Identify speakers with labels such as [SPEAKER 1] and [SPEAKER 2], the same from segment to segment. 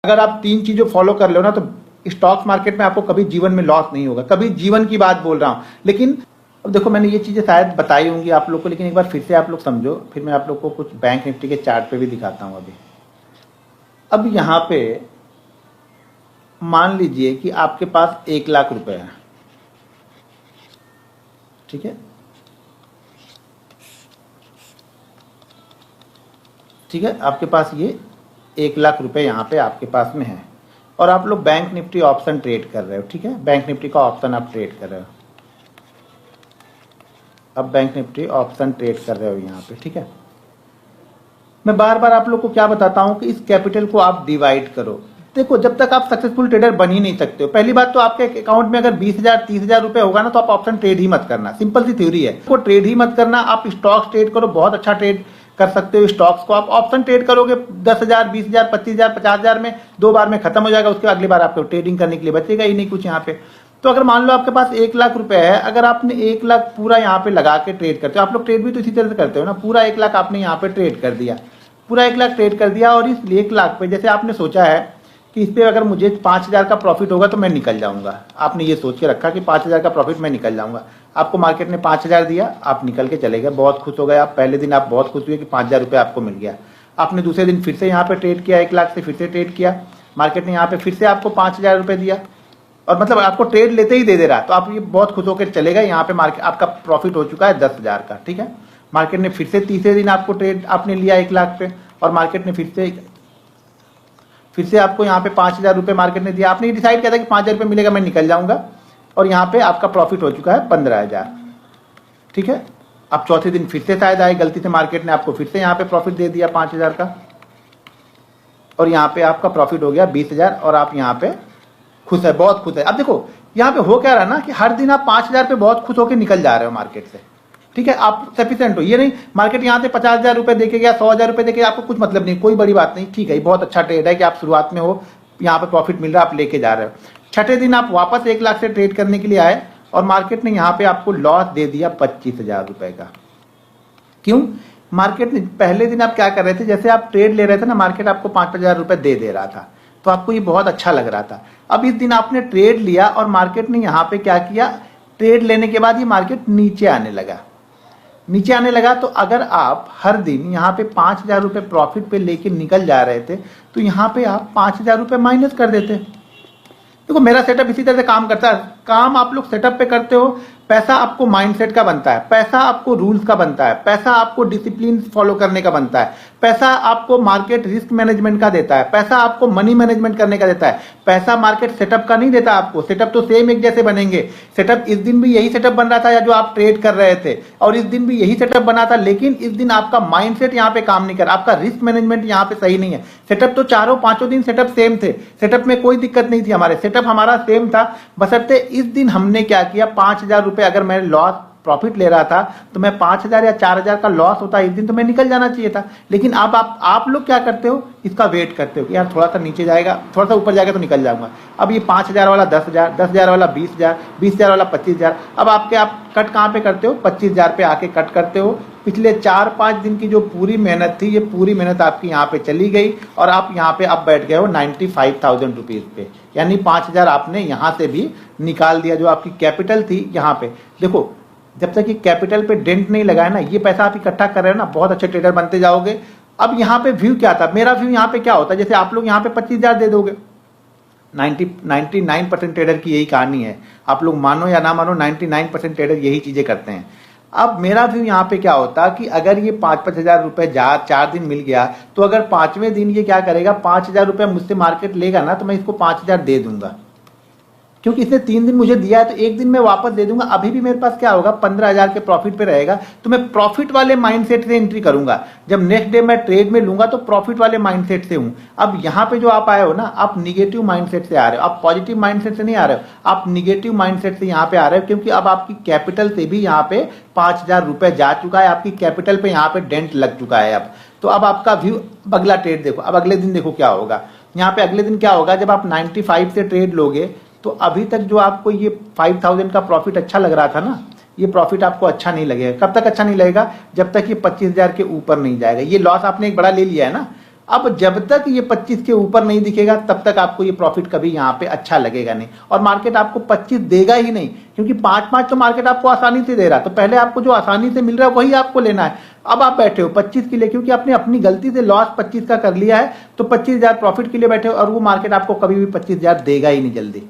[SPEAKER 1] अगर आप 3 चीजों फॉलो कर लो ना तो स्टॉक मार्केट में आपको कभी जीवन में लॉस नहीं होगा, कभी जीवन की बात बोल रहा हूं। लेकिन अब देखो, मैंने ये चीजें शायद बताई होंगी आप लोग को, लेकिन एक बार फिर से आप लोग समझो, फिर मैं आप लोग को कुछ बैंक निफ्टी के चार्ट पे भी दिखाता हूं। अब यहां पे मान लीजिए कि आपके पास 1,00,000 रुपए है, ठीक है, ठीक है, आपके पास ये 1,00,000 रुपए यहाँ पे आपके पास में है और आप लोग बैंक निफ्टी ऑप्शन ट्रेड कर रहे हो, ठीक है, बैंक निफ्टी का ऑप्शन आप ट्रेड कर रहे हो। अब बैंक निफ्टी ऑप्शन ट्रेड कर रहे हो यहाँ पे, ठीक है। मैं बार बार आप लोग को क्या बताता हूँ कि इस कैपिटल को आप डिवाइड करो। देखो, जब तक आप सक्सेसफुल ट्रेडर बन ही नहीं सकते हो, पहली बात तो आपके अकाउंट में अगर 20,000 30,000 रुपए होगा ना तो आप ऑप्शन ट्रेड ही मत करना। सिंपल सी थ्योरी है, को ट्रेड ही मत करना। आप स्टॉक्स ट्रेड करो, बहुत अच्छा ट्रेड कर सकते हो स्टॉक्स को। आप ऑप्शन ट्रेड करोगे 10,000 20,000 25,000 50,000 में 2 बार में खत्म हो जाएगा, उसके अगली बार आपको ट्रेडिंग करने के लिए बचेगा ही नहीं कुछ यहाँ पे। तो अगर मान लो आपके पास 1,00,000 रुपए है, अगर आपने 1,00,000 पूरा यहाँ पे लगा के ट्रेड करते हो, आप लोग ट्रेड भी तो इसी तरह से करते हो ना, पूरा 1,00,000 आपने यहाँ पे ट्रेड कर दिया, पूरा 1,00,000 ट्रेड कर दिया और इस 1,00,000 पे जैसे आपने सोचा है कि इस पे अगर मुझे 5,000 का प्रॉफिट होगा तो मैं निकल जाऊंगा। आपने ये सोच के रखा कि 5,000 का प्रॉफिट मैं निकल जाऊंगा। आपको मार्केट ने 5,000 दिया, आप निकल के चले गए, बहुत खुश हो गए आप। पहले दिन आप बहुत खुश हुए कि 5,000 रुपये आपको मिल गया। आपने दूसरे दिन फिर से यहाँ पे ट्रेड किया, 1,00,000 से फिर से ट्रेड किया, मार्केट ने यहाँ पे फिर से आपको 5,000 रुपये दिया और मतलब आपको ट्रेड लेते ही दे रहा, तो आप ये बहुत खुश होकर चले गए। यहाँ पे मार्केट आपका प्रॉफिट हो चुका है 10,000 का, ठीक है। मार्केट ने फिर से तीसरे दिन आपको ट्रेड आपने लिया 1,00,000 पे और मार्केट ने फिर से आपको यहाँ पे 5,000 रुपये मार्केट ने दिया। आपने डिसाइड किया था कि 5,000 रुपये मिलेगा, मैं निकल जाऊंगा और यहाँ पे आपका प्रॉफिट हो चुका है 15,000, ठीक है। अब चौथे दिन फिर से शायद आए, गलती से मार्केट ने आपको फिर से यहाँ पे प्रॉफिट दे दिया 5,000 का और यहाँ पे आपका प्रॉफिट हो गया 20,000 और आप यहाँ पे खुश है, बहुत खुश है। अब देखो यहाँ पे हो क्या रहा ना कि हर दिन आप 5,000 पे बहुत खुश होकर निकल जा रहे हो मार्केट से, ठीक है। आप सफिशिएंट हो, ये नहीं मार्केट यहाँ से 50,000 रुपए देके गया, 100,000 रुपए देके, आपको कुछ मतलब नहीं, कोई बड़ी बात नहीं, ठीक है, बहुत अच्छा ट्रेड है कि आप शुरुआत में हो, यहाँ पे प्रॉफिट मिल रहा है, आप लेके जा रहे हो। छठे दिन आप वापस 1,00,000 से ट्रेड करने के लिए आए और मार्केट ने यहाँ पे आपको लॉस दे दिया 25,000 रुपए का। क्यों? मार्केट ने पहले दिन आप क्या कर रहे थे, जैसे आप ट्रेड ले रहे थे ना, मार्केट आपको 5,000 रुपए दे रहा था, तो आपको ये बहुत अच्छा लग रहा था। अब इस दिन आपने ट्रेड लिया और मार्केट ने यहाँ पे क्या किया, ट्रेड लेने के बाद ये मार्केट नीचे आने लगा, तो अगर आप हर दिन यहाँ पे 5,000 रुपये प्रॉफिट पे लेके निकल जा रहे थे तो यहाँ पे आप 5,000 रुपये माइनस कर देते। देखो, मेरा सेटअप इसी तरह से काम करता है। काम आप लोग सेटअप पे करते हो, पैसा आपको माइंडसेट का बनता है, पैसा आपको रूल्स का बनता है, पैसा आपको डिसिप्लिन फॉलो करने का बनता है, पैसा आपको मार्केट रिस्क मैनेजमेंट का देता है, पैसा आपको मनी मैनेजमेंट करने का देता है। पैसा मार्केट सेटअप का नहीं देता आपको। सेटअप तो सेम एक जैसे बनेंगे। सेटअप इस दिन भी यही सेटअप बन रहा था या जो आप ट्रेड कर रहे थे, और इस दिन भी यही सेटअप बना था, लेकिन इस दिन आपका माइंडसेट यहाँ पे काम नहीं कर, आपका रिस्क मैनेजमेंट यहाँ पे सही नहीं है। सेटअप तो 4-5 दिन सेटअप सेम थे, सेटअप में कोई दिक्कत नहीं थी, हमारे सेटअप हमारा सेम था। बशर्ते इस दिन हमने क्या किया, 5,000 रुपए अगर मैं लॉस प्रॉफिट ले रहा था तो मैं 5,000 या 4,000 का लॉस होता इस दिन तो मैं निकल जाना चाहिए था। लेकिन अब आप लोग क्या करते हो, इसका वेट करते हो कि यार थोड़ा सा नीचे जाएगा, थोड़ा सा ऊपर जाएगा तो निकल जाऊंगा। अब ये 5,000 वाला 10,000, 10,000 वाला 20,000, 20,000 वाला 25,000। अब आप कट कहाँ पे करते हो, 25,000 पे आके कट करते हो। पिछले 4-5 दिन की जो पूरी मेहनत थी, ये पूरी मेहनत आपकी यहाँ पे चली गई और आप यहाँ पे अब बैठ गए हो 95,000 रुपीज पे, यानी 5,000 आपने यहाँ से भी निकाल दिया जो आपकी कैपिटल थी यहाँ पे। देखो, जब तक ये कैपिटल पे डेंट नहीं लगाए ना, ये पैसा आप इकट्ठा कर रहे हो ना, बहुत अच्छे ट्रेडर बनते जाओगे। अब यहाँ पे व्यू क्या था, मेरा व्यू यहाँ पे क्या होता है, जैसे आप लोग यहाँ पे 25,000 दे दोगे, 99% ट्रेडर की यही कहानी है। आप लोग मानो या ना मानो, 99% ट्रेडर यही चीजें करते हैं। अब मेरा व्यू यहाँ पे क्या होता कि अगर ये 5,000 रुपए 4 दिन मिल गया तो अगर 5वें दिन ये क्या करेगा, 5,000 रुपए मुझसे मार्केट लेगा ना, तो मैं इसको 5,000 दे दूंगा, क्योंकि इसने 3 दिन मुझे दिया है तो 1 दिन में वापस दे दूंगा। अभी भी मेरे पास क्या होगा, 15,000 के प्रॉफिट पे रहेगा, तो मैं प्रॉफिट वाले माइंडसेट से एंट्री करूंगा। जब नेक्स्ट डे मैं ट्रेड में लूंगा तो प्रॉफिट वाले माइंडसेट से हूं। अब यहाँ पे जो आप आए हो ना, आप निगेटिव माइंडसेट से आ रहे हो, आप पॉजिटिव माइंडसेट से नहीं आ रहे हो, आप निगेटिव माइंडसेट से यहाँ पे आ रहे हो, क्योंकि अब आपकी कैपिटल से भी यहाँ पे 5,000 रुपए जा चुका है, आपकी कैपिटल पे यहाँ पे डेंट लग चुका है। अब तो अब आपका व्यू, अगला ट्रेड देखो, अब अगले दिन देखो क्या होगा। यहाँ पे अगले दिन क्या होगा, जब आप 95 से ट्रेड लोगे तो अभी तक जो आपको ये 5,000 का प्रॉफिट अच्छा लग रहा था ना, ये प्रॉफिट आपको अच्छा नहीं लगेगा। कब तक अच्छा नहीं लगेगा, जब तक ये 25,000 के ऊपर नहीं जाएगा। ये लॉस आपने एक बड़ा ले लिया है ना, अब जब तक ये 25 के ऊपर नहीं दिखेगा तब तक आपको ये प्रॉफिट कभी यहाँ पे अच्छा लगेगा नहीं, और मार्केट आपको 25 देगा ही नहीं, क्योंकि 5-5 तो मार्केट आपको आसानी से दे रहा है। तो पहले आपको जो आसानी से मिल रहा है वही आपको लेना है। अब आप बैठे हो 25 के लिए, क्योंकि आपने अपनी गलती से लॉस 25 का कर लिया है, तो 25,000 प्रॉफिट के लिए बैठे हो, और वो मार्केट आपको कभी भी 25,000 देगा ही नहीं जल्दी,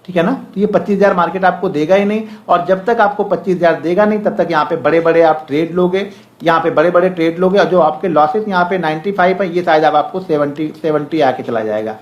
[SPEAKER 1] ठीक है ना। तो ये 25,000 मार्केट आपको देगा ही नहीं, और जब तक आपको 25,000 देगा नहीं तब तक यहाँ पे बड़े बड़े आप ट्रेड लोगे, यहाँ पे बड़े बड़े ट्रेड लोगे, और जो आपके लॉसेस यहाँ पे 95 है, ये शायद अब आपको 70 आके चला जाएगा।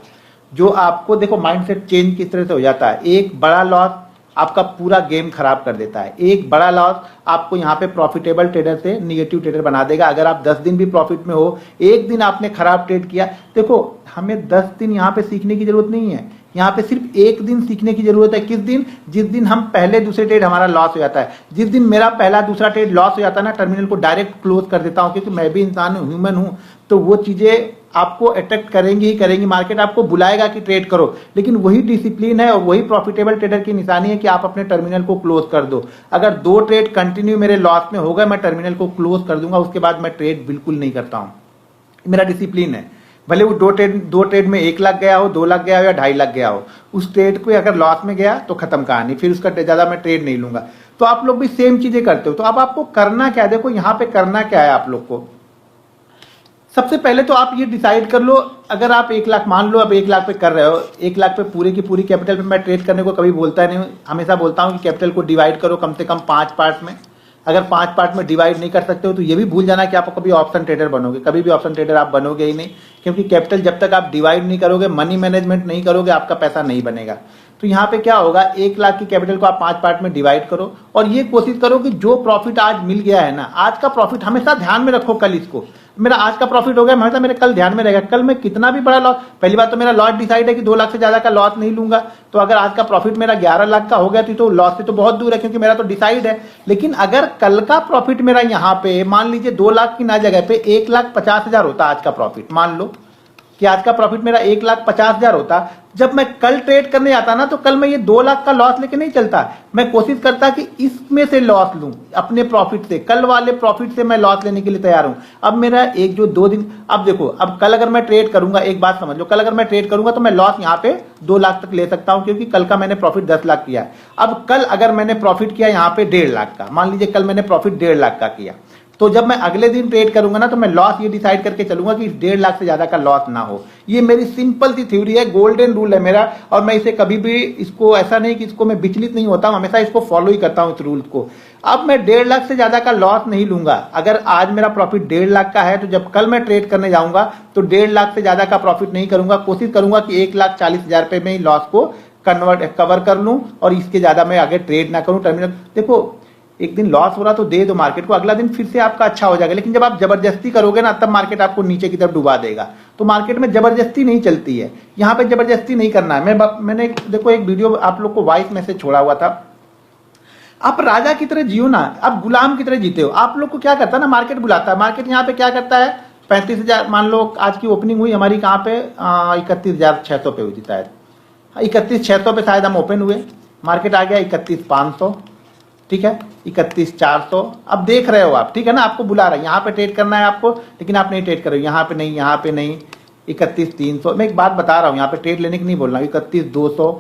[SPEAKER 1] जो आपको देखो माइंडसेट चेंज किस तरह से हो जाता है, एक बड़ा लॉस आपका पूरा गेम खराब कर देता है। एक बड़ा लॉस आपको यहाँ पे प्रॉफिटेबल ट्रेडर से निगेटिव ट्रेडर बना देगा। अगर आप 10 दिन भी प्रॉफिट में हो, एक दिन आपने खराब ट्रेड किया, देखो हमें 10 दिन यहाँ पे सीखने की जरूरत नहीं है, यहाँ पे सिर्फ एक दिन सीखने की जरूरत है। किस दिन? जिस दिन हम पहले दूसरे ट्रेड हमारा लॉस हो जाता है। जिस दिन मेरा पहला दूसरा ट्रेड लॉस हो जाता है ना, टर्मिनल को डायरेक्ट क्लोज कर देता हूँ, क्योंकि मैं भी इंसान हूँ, ह्यूमन हूँ, तो वो चीजें आपको अट्रैक्ट करेंगी ही करेंगी। मार्केट आपको बुलाएगा कि ट्रेड करो, लेकिन वही डिसिप्लिन है और वही प्रॉफिटेबल ट्रेडर की निशानी है कि आप अपने टर्मिनल को क्लोज कर दो। अगर 2 ट्रेड कंटिन्यू मेरे लॉस में हो गए, मैं टर्मिनल को क्लोज कर दूंगा, उसके बाद मैं ट्रेड बिल्कुल नहीं करता हूं। मेरा डिसिप्लिन है। भले वो 2 ट्रेड में 1 लाख गया हो, 2 लाख गया हो या 2.5 लाख गया हो, उस ट्रेड को अगर लॉस में गया तो खत्म कहानी, फिर उसका ज्यादा मैं ट्रेड नहीं लूंगा। तो आप लोग भी सेम चीजें करते हो। तो अब आपको करना क्या है, देखो यहाँ पे करना क्या है आप लोग को। सबसे पहले तो आप ये डिसाइड कर लो, अगर आप 1 लाख मान लो, अब 1 लाख पे कर रहे हो, 1 लाख पे पूरी की पूरी कैपिटल पे मैं ट्रेड करने को कभी बोलता नहीं हूँ, हमेशा बोलता हूँ कि कैपिटल को डिवाइड करो कम से कम 5 पार्ट में। अगर 5 पार्ट में डिवाइड नहीं कर सकते हो तो ये भी भूल जाना कि आप कभी ऑप्शन ट्रेडर बनोगे, कभी भी ऑप्शन ट्रेडर आप बनोगे ही नहीं, क्योंकि कैपिटल जब तक आप डिवाइड नहीं करोगे, मनी मैनेजमेंट नहीं करोगे, आपका पैसा नहीं बनेगा। तो यहाँ पे क्या होगा, 1 लाख की कैपिटल को आप 5 पार्ट में डिवाइड करो, और ये कोशिश करो कि जो प्रॉफिट आज मिल गया है ना, आज का प्रॉफिट हमेशा ध्यान में रखो। कल इसको मेरा आज का प्रॉफिट हो गया, हमेशा मेरे कल ध्यान में रहेगा, कल मैं कितना भी बड़ा लॉस, पहली बात तो मेरा लॉस डिसाइड है कि 2 लाख से ज्यादा का लॉस नहीं लूंगा। तो अगर आज का प्रॉफिट मेरा 11 लाख का हो गया तो लॉस से तो बहुत दूर है, क्योंकि मेरा तो डिसाइड है। लेकिन अगर कल का प्रॉफिट मेरा यहाँ पे मान लीजिए 2 लाख की ना जगह पे 1,50,000 होता आज का प्रॉफिट, मान लो कि आज का प्रॉफिट मेरा 1,50,000 होता, जब मैं कल ट्रेड करने आता ना, तो कल मैं ये 2 लाख का लॉस लेके नहीं चलता, मैं कोशिश करता कि इसमें से लॉस लूं, अपने प्रॉफिट से, कल वाले प्रॉफिट से मैं लॉस लेने के लिए तैयार हूं। अब मेरा 2 दिन, अब देखो, अब कल अगर मैं ट्रेड करूंगा, एक बात समझ लो, कल अगर मैं ट्रेड करूंगा तो मैं लॉस यहाँ पे 2 लाख तक ले सकता हूं, क्योंकि कल का मैंने प्रॉफिट 10 लाख किया है। अब कल अगर मैंने प्रॉफिट किया यहाँ पे 1.5 लाख का, मान लीजिए कल मैंने प्रॉफिट 1.5 लाख का किया, तो जब मैं अगले दिन ट्रेड करूंगा ना, तो मैं लॉस ये डिसाइड करके चलूंगा कि 1.5 लाख से ज्यादा का लॉस ना हो। ये मेरी सिंपल सी थ्योरी है, गोल्डन रूल है मेरा, और मैं इसे कभी भी, इसको ऐसा नहीं कि इसको मैं विचलित नहीं होता हूं, हमेशा इसको फॉलो ही करता हूं इस रूल को। अब मैं 1.5 लाख से ज्यादा का लॉस नहीं लूंगा। अगर आज मेरा प्रॉफिट 1.5 लाख का है, तो जब कल मैं ट्रेड करने जाऊंगा तो 1.5 लाख से ज्यादा का प्रॉफिट नहीं करूंगा, कोशिश करूंगा कि 1,40,000 रुपए में ही लॉस को कवर कर लूं, और इसके ज्यादा मैं आगे ट्रेड ना करूं। टर्मिनल देखो, एक दिन लॉस हो रहा तो दे दो मार्केट को, अगला दिन फिर से आपका अच्छा हो जाएगा। लेकिन जब आप जबरदस्ती करोगे ना, तब मार्केट आपको नीचे की तरफ डुबा देगा। तो मार्केट में जबरदस्ती नहीं चलती है, यहाँ पे जबरदस्ती नहीं करना है। मैंने देखो एक वीडियो आप लोग को वॉइस मैसेज छोड़ा हुआ था, आप राजा की तरह जियो ना, आप गुलाम की तरह जीते हो। आप लोग को क्या करता है ना, मार्केट बुलाता है, मार्केट यहाँ पे क्या करता है, 35,000 मान लो आज की ओपनिंग हुई हमारी, कहाँ पे 31,600 पे हुई थी शायद, 31,600 पे शायद हम ओपन हुए, मार्केट आ गया 31,500, ठीक है, 31,400। अब देख रहे हो आप, ठीक है ना, आपको बुला रहा है, यहाँ पे ट्रेड करना है आपको, लेकिन आप नहीं ट्रेड करो, यहाँ पे नहीं, यहाँ पे नहीं, 31,300। मैं एक बात बता रहा हूँ, यहाँ पे ट्रेड लेने की नहीं बोल रहा हूँ, 31,200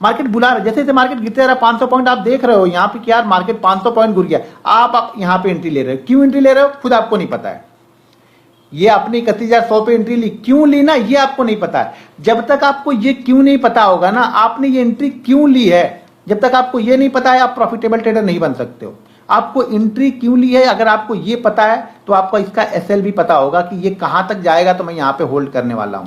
[SPEAKER 1] मार्केट बुला रहा है। जैसे जैसे मार्केट गिरते रहा 500 पॉइंट, आप देख रहे हो यहाँ पे क्या मार्केट 500 पॉइंट गिर गया, आप यहाँ पे एंट्री ले रहे हो। क्यों एंट्री ले रहे हो, खुद आपको नहीं पता है। ये आपने 31,100 पे एंट्री ली, क्यों ली ना, ये आपको नहीं पता है। जब तक आपको ये क्यों नहीं पता होगा ना, आपने ये एंट्री क्यों ली है, जब तक आपको ये नहीं पता है, आप प्रॉफिटेबल ट्रेडर नहीं बन सकते हो। आपको एंट्री क्यों ली है, अगर आपको ये पता है तो आपको इसका एसएल भी पता होगा कि ये कहां तक जाएगा, तो मैं यहाँ पे होल्ड करने वाला हूं।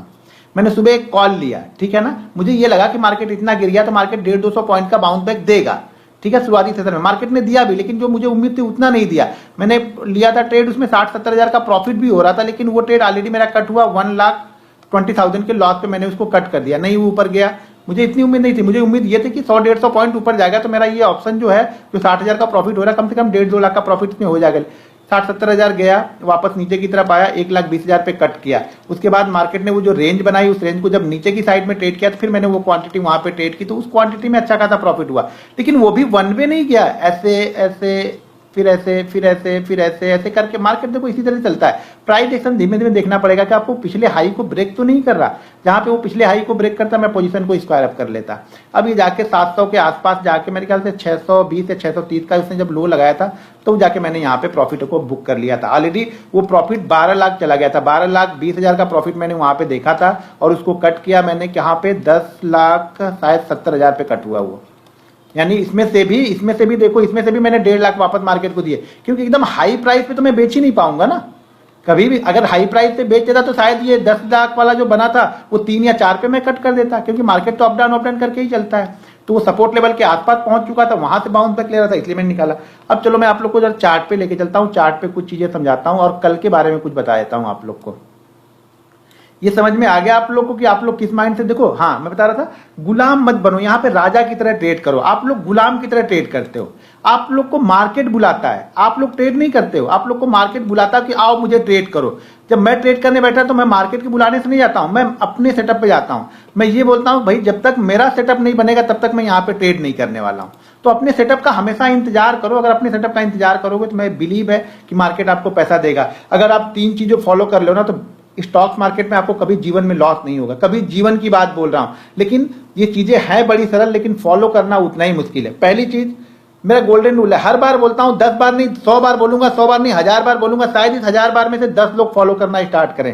[SPEAKER 1] मैंने सुबह एक कॉल लिया, ठीक है ना, मुझे ये लगा कि मार्केट इतना गिर गया तो मार्केट 150-200 पॉइंट का बाउंस बैक देगा, ठीक है, शुरुआती सेशन में मार्केट ने दिया भी, लेकिन जो मुझे उम्मीद थी उतना नहीं दिया। मैंने लिया था ट्रेड, उसमें 60-70 हजार का प्रॉफिट भी हो रहा था, लेकिन वो ट्रेड ऑलरेडी मेरा कट हुआ 1,20,000 के लॉस पे, मैंने उसको कट कर दिया, नहीं वो ऊपर गया। मुझे इतनी उम्मीद नहीं थी, मुझे उम्मीद ये थी कि 100-150 पॉइंट ऊपर जाएगा, तो मेरा ये ऑप्शन जो है, जो 60,000 का प्रॉफिट हो रहा है, कम से कम 1.5-2 लाख का प्रॉफिट इसमें हो जाएगा। 60-70 हजार गया, वापस नीचे की तरफ आया, 1,20,000 पे कट किया। उसके बाद मार्केट ने वो जो रेंज बनाई, उस रेंज को जब नीचे की साइड में ट्रेड किया, तो फिर मैंने वो क्वांटिटी वहां पे ट्रेड की, तो उस क्वांटिटी में अच्छा खासा प्रॉफिट हुआ। लेकिन वो भी वन वे नहीं गया, ऐसे ऐसे फिर ऐसे, फिर ऐसे, फिर ऐसे, ऐसे करके मार्केट देखो इसी तरह चलता है। प्राइस एक्शन धीमे धीमे देखना पड़ेगा कि आपको पिछले हाई को ब्रेक तो नहीं कर रहा। जहां पे वो पिछले हाई को ब्रेक करता मैं पोजीशन को स्क्वायर अप कर लेता। अब ये जाके 700 के आसपास जाके मेरे ख्याल से 620 या 630 का उसने जब लो लगाया था तो जाके मैंने यहाँ पे प्रॉफिट को बुक कर लिया था। ऑलरेडी वो प्रॉफिट 12 लाख चला गया था, 12,20,000 का प्रॉफिट मैंने वहां पे देखा था और उसको कट किया मैंने यहाँ पे 10,00,000 शायद 70,000 पे कट हुआ वो। यानी इसमें से भी देखो, इसमें से भी मैंने 1.5 लाख वापस मार्केट को दिए, क्योंकि एकदम हाई प्राइस पे तो मैं बेच ही नहीं पाऊंगा ना। कभी भी अगर हाई प्राइस पे बेच देता तो शायद ये 10 लाख वाला जो बना था वो 3 या 4 पे मैं कट कर देता, क्योंकि मार्केट तो अप डाउन करके ही चलता है। तो वो सपोर्ट लेवल के आसपास पहुंच चुका था, वहां से बाउंस बैक ले रहा था, इसलिए मैंने निकाला। अब चलो मैं आप लोग को जरा चार्ट पे लेके चलता हूँ, चार्ट पे कुछ चीजें समझाता हूँ और कल के बारे में कुछ बता देता हूँ आप लोग को। ये समझ में आ गया आप लोग को कि आप लोग किस माइंड से देखो। हाँ, मैं बता रहा था गुलाम मत बनो, यहाँ पे राजा की तरह ट्रेड करो। आप लोग गुलाम की तरह ट्रेड करते हो, आप लोग को मार्केट बुलाता है, आप लोग ट्रेड नहीं करते हो। आप लोग को मार्केट बुलाता है कि आओ मुझे ट्रेड करो। जब मैं ट्रेड करने बैठा तो मैं मार्केट के बुलाने से नहीं जाता हूं, मैं अपने सेटअप पे जाता हूं। मैं ये बोलता हूं भाई जब तक मेरा सेटअप नहीं बनेगा तब तक मैं यहाँ पे ट्रेड नहीं करने वाला हूं। तो अपने सेटअप का हमेशा इंतजार करो। अगर अपने सेटअप का इंतजार करोगे तो मैं बिलीव है कि मार्केट आपको पैसा देगा। अगर आप 3 चीजें फॉलो कर लो ना तो स्टॉक मार्केट में आपको कभी जीवन में लॉस नहीं होगा। कभी जीवन की बात बोल रहा हूं, लेकिन ये चीजें हैं बड़ी सरल, लेकिन फॉलो करना उतना ही मुश्किल है। पहली चीज मेरा गोल्डन रूल है, हर बार बोलता हूं, 10 बार नहीं 100 बार बोलूंगा, 100 बार नहीं 1000 बार बोलूंगा, शायद इस 1000 बार में से 10 लोग फॉलो करना स्टार्ट करें।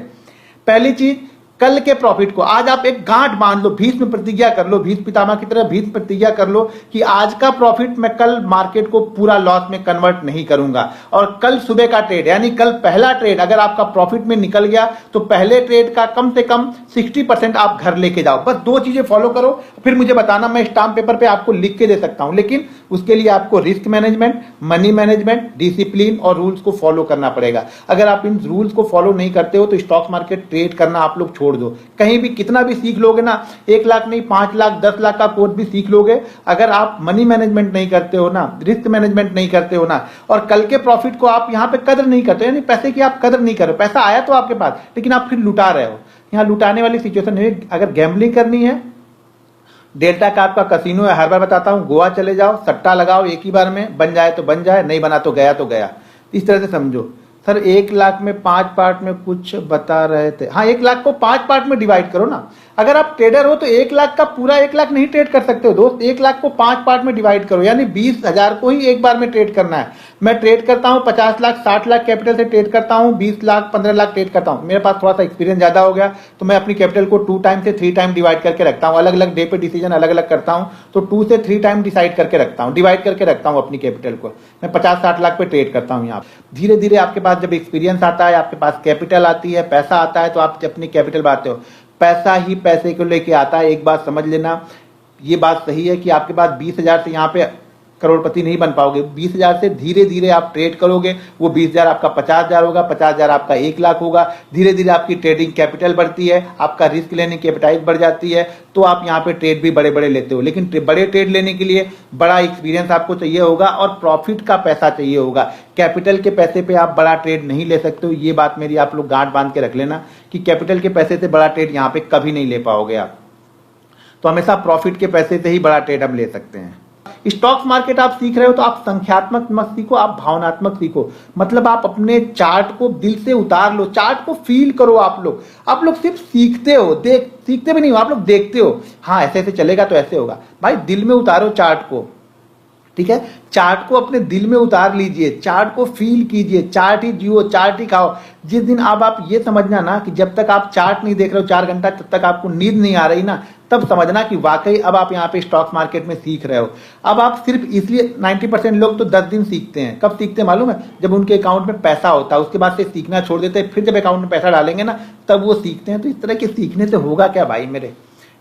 [SPEAKER 1] पहली चीज, कल के प्रॉफिट को आज आप एक गांठ बांध लो, भीष्म प्रतिज्ञा कर लो, भीष्म पितामह की तरह भीष्म प्रतिज्ञा कर लो कि आज का प्रॉफिट मैं कल मार्केट को पूरा लॉस में कन्वर्ट नहीं करूंगा। और कल सुबह का ट्रेड यानी कल पहला ट्रेड अगर आपका प्रॉफिट में निकल गया तो पहले ट्रेड का कम से कम 60% आप घर लेके जाओ। बस 2 चीजें फॉलो करो, फिर मुझे बताना, मैं स्टाम्प पेपर पे आपको लिख के दे सकता हूं, लेकिन उसके लिए आपको risk management, money management, discipline और रूल्स को फॉलो करना पड़ेगा। अगर आप इन रूल्स को फॉलो नहीं करते हो तो स्टॉक मार्केट ट्रेड करना आप लोग छोड़ दो। कहीं भी कितना भी सीख लोगे ना, 1 लाख नहीं 5 लाख 10 लाख का कोर्स भी सीख लोगे, अगर आप मनी मैनेजमेंट नहीं करते हो ना, रिस्क मैनेजमेंट नहीं करते हो ना, और कल के प्रॉफिट को आप यहाँ पे कदर नहीं करते, यानी पैसे की आप कदर नहीं कर रहे हो। पैसा आया तो आपके पास, लेकिन आप फिर लुटा रहे हो। यहाँ लुटाने वाली सिचुएशन है। अगर गैम्बलिंग करनी है, डेल्टा का आपका कसिनो है, हर बार बताता हूं, गोवा चले जाओ, सट्टा लगाओ एक ही बार में, बन जाए तो बन जाए, नहीं बना तो गया तो गया। इस तरह से समझो। सर 1 लाख में 5 पार्ट में कुछ बता रहे थे। हाँ, 1 लाख को 5 पार्ट में डिवाइड करो ना। अगर आप ट्रेडर हो तो 1 लाख का पूरा 1 लाख नहीं ट्रेड कर सकते हो दोस्त। 1 लाख को 5 पार्ट में डिवाइड करो, यानी 20,000 को ही एक बार में ट्रेड करना है। मैं ट्रेड करता हूं 50 लाख 60 लाख कैपिटल से ट्रेड करता हूं, 20 लाख 15 लाख ट्रेड करता हूं। मेरे पास थोड़ा सा एक्सपीरियंस ज्यादा हो गया तो मैं अपनी कैपिटल को 2 टाइम से 3 टाइम डिवाइड करके रखता हूं। अलग अलग डे पे डिसीजन अलग अलग करता हूं, तो 2 से 3 टाइम डिसाइड करके रखता हूं, डिवाइड करके रखता हूं अपनी कैपिटल को। मैं 50-60 लाख पे ट्रेड करता हूं। यहाँ धीरे धीरे आपके पास जब एक्सपीरियंस आता है, आपके पास कैपिटल आती है, पैसा आता है, तो आप अपनी कैपिटल बढ़ाते हो। पैसा ही पैसे को लेके आता है। एक बात समझ लेना, ये बात सही है कि आपके पास 20,000 से यहाँ पे करोड़पति नहीं बन पाओगे। 20,000 से धीरे धीरे आप ट्रेड करोगे, वो 20,000 आपका 50,000 होगा, 50,000 आपका 1 लाख होगा। धीरे धीरे आपकी ट्रेडिंग कैपिटल बढ़ती है, आपका रिस्क लेने की एपेटाइट बढ़ जाती है, तो आप यहाँ पे ट्रेड भी बड़े बड़े लेते हो। लेकिन बड़े ट्रेड लेने के लिए बड़ा एक्सपीरियंस आपको चाहिए होगा और प्रॉफिट का पैसा चाहिए होगा। कैपिटल के पैसे पे आप बड़ा ट्रेड नहीं ले सकते हो। ये बात मेरी आप लोग गांठ बांध के रख लेना कि कैपिटल के पैसे से बड़ा ट्रेड यहाँ पे कभी नहीं ले पाओगे आप। तो हमेशा प्रॉफिट के पैसे से ही बड़ा ट्रेड हम ले सकते हैं। स्टॉक मार्केट आप सीख रहे हो तो आप संख्यात्मक मत सीखो, आप भावनात्मक सीखो। मतलब आप अपने चार्ट को दिल से उतार लो, चार्ट को फील करो। आप लोग सिर्फ सीखते हो, सीखते भी नहीं हो, आप लोग देखते हो। हाँ, ऐसे ऐसे चलेगा तो ऐसे होगा। भाई दिल में उतारो चार्ट को, ठीक है। चार्ट को अपने दिल में उतार लीजिए, चार्ट को फील कीजिए, चार्ट ही जियो, चार्ट ही खाओ। जिस दिन अब आप ये समझना ना कि जब तक आप चार्ट नहीं देख रहे हो 4 घंटा, तब तक आपको नींद नहीं आ रही ना, तब समझना कि वाकई अब आप यहाँ पे स्टॉक मार्केट में सीख रहे हो। अब आप सिर्फ इसलिए 90% लोग तो 10 दिन सीखते हैं। कब सीखते हैं मालूम है? जब उनके अकाउंट में पैसा होता है, उसके बाद से सीखना छोड़ देते हैं। फिर जब अकाउंट में पैसा डालेंगे ना, तब वो सीखते हैं। तो इस तरह के सीखने से होगा क्या भाई मेरे,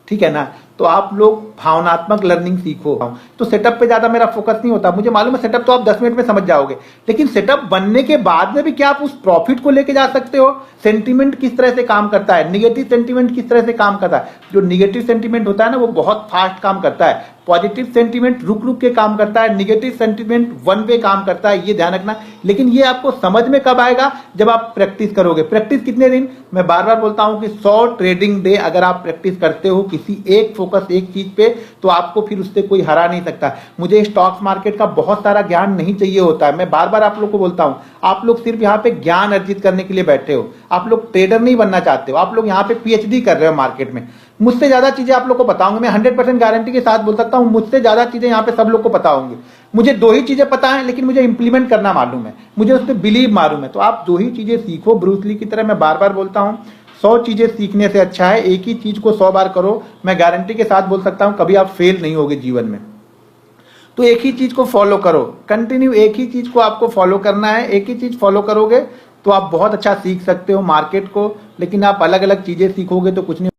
[SPEAKER 1] ठीक है ना। तो आप लोग भावनात्मक लर्निंग सीखो। तो सेटअप पे ज्यादा मेरा फोकस नहीं होता। मुझे मालूम है सेटअप तो आप 10 मिनट में समझ जाओगे, लेकिन सेटअप बनने के बाद में भी क्या आप उस प्रॉफिट को लेके जा सकते हो? सेंटीमेंट किस तरह से काम करता है, निगेटिव सेंटीमेंट किस तरह से काम करता है। जो निगेटिव सेंटीमेंट होता है ना, वो बहुत फास्ट काम करता है। पॉजिटिव सेंटीमेंट रुक रुक के काम करता है, निगेटिव सेंटीमेंट वन वे काम करता है, ये ध्यान रखना। लेकिन ये आपको समझ में कब आएगा? जब आप प्रैक्टिस करोगे। प्रैक्टिस कितने दिन? मैं बार बार बोलता हूं कि 100 ट्रेडिंग डे अगर आप प्रैक्टिस करते हो किसी एक फोकस एक चीज पे, तो आपको फिर उससे कोई हरा नहीं सकता। मुझे स्टॉक्स मार्केट का बहुत सारा ज्ञान नहीं चाहिए होता है। मैं बार बार आप लोग को बोलता हूं, आप लोग सिर्फ यहाँ पे ज्ञान अर्जित करने के लिए बैठे हो, आप लोग ट्रेडर नहीं बनना चाहते हो, आप लोग यहाँ पे पीएचडी कर रहे हो मार्केट में। मुझसे ज्यादा चीजें आप लोग को पता होंगे, मैं 100% गारंटी के साथ बोल सकता हूं, मुझसे ज्यादा चीजें यहाँ पे सब लोग को पता होंगी। मुझे 2 ही चीजें पता है, लेकिन मुझे इंप्लीमेंट करना मालूम है, मुझे उस पर बिलीव मालूम है। तो आप 2 ही चीजें सीखो, ब्रूस ली की तरह। मैं बार बार बोलता हूं, 100 चीजें सीखने से अच्छा है एक ही चीज को 100 बार करो। मैं गारंटी के साथ बोल सकता हूं, कभी आप फेल नहीं होगे जीवन में। तो एक ही चीज को फॉलो करो, कंटिन्यू एक ही चीज को आपको फॉलो करना है। एक ही चीज फॉलो करोगे तो आप बहुत अच्छा सीख सकते हो मार्केट को, लेकिन आप अलग अलग चीजें सीखोगे तो कुछ नहीं।